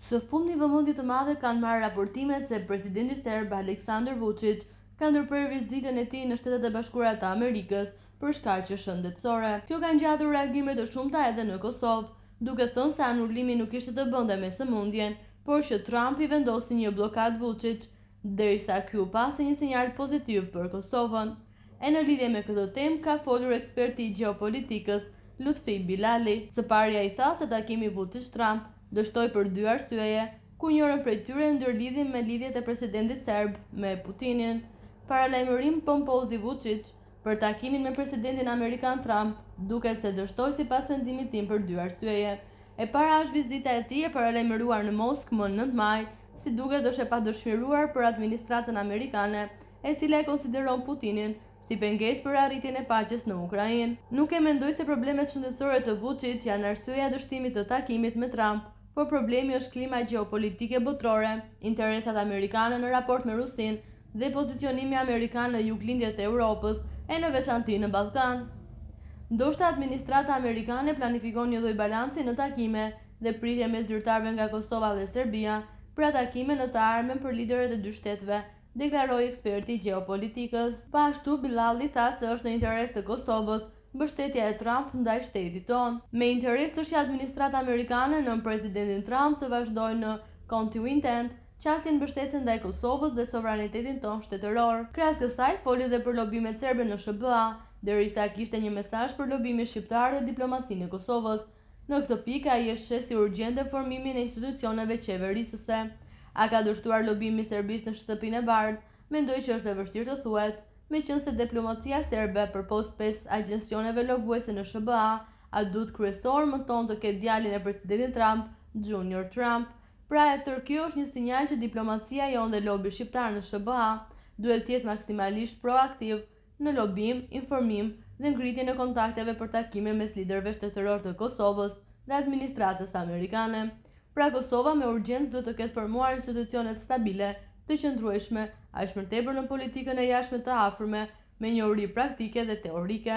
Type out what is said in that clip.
Së fundmi vëmendje të madhe kanë marrë raportimet se presidenti serb Aleksandar Vučić ka ndërprerë vizitën e tij në Shtetet e Bashkuara të Amerikës për shkaqe shëndetësore. Kjo ka ngjatur reagime të shumta edhe në Kosovë, duke thënë se anullimi nuk kishte të bënte me sëmundjen, por që Trump i vendosi një blokadë Vučić, derisa ky u pasi një sinjal pozitiv për Kosovën. E në lidhje me këtë temë ka folur eksperti i gjeopolitikës Lutfi Bilali. Së pari ai tha se takimi Vučić-Trump dështoi për dy arsyeje, ku njërën prej tyre ndërlidhin me lidhjet e presidentit serb me Putinin. Paralajmërim pompozi Vučić për takimin me presidentin amerikan Trump duket se dështoi sipas vendimit tim për dy arsyeje. E para është vizita e tij e paralajmëruar në Moskë më 9 maj, si duket është e padëshiruar për administratën amerikane, e cila e konsideron Putinin si pengesë për arritjen e paqes në Ukrainë. Nuk e mendoj se problemet shëndetësore të Vučić janë arsyeja e dështimit të takimit me Trump, por problemi është klima gjeopolitike botërore, interesat amerikane në raport me Rusinë dhe pozicionimi amerikan në juglindjet e Europës e në veçanti në Ballkan. Ndoshta administrata amerikane planifikon një lloj balanci në takime dhe pritje mes zyrtarëve nga Kosova dhe Serbia për takime në të ardhmen për liderët e dy shtetëve, deklaroi eksperti i gjeopolitikës. Pa ashtu, Bilali tha se është në interes të Kosovës mbështetja e Trump ndaj shtetit tonë. Me interes është që administrata amerikane nën presidentin Trump të vazhdojë në continuitet qasjen mbështetëse ndaj Kosovës dhe sovranitetin tonë shtetëror. Krahas kësaj foli edhe për lobimet serbe në SBA, derisa kishte një mesazh për lobimin shqiptar dhe diplomacinë e Kosovës. Në këtë pikë ai e sheh si urgjente formimin e institucioneve qeverisëse. A ka dështuar lobimi i Serbisë në shtëpinë e bardhë? Mendoj që është e vështirë të thuhet, meqense diplomacia serbe përpos 5 agjencioneve lobuese në SBA, adut kryesor më tonë të ketë djalin e presidentit Trump, Junior Trump. Pra e tërë kjo është një sinjal që diplomacia jonë dhe lobi shqiptar në SBA duhet të jetë maksimalisht proaktiv në lobim, informim dhe ngritjen e kontakteve për takime mes liderëve shtetëror të Kosovës dhe administratës amerikane. Pra Kosova me urgjencë duhet të ketë formuar institucionet stabile, të qëndrueshme, aq më tepër në politikën e jashtme të afërme, me njohuri praktike dhe teorike.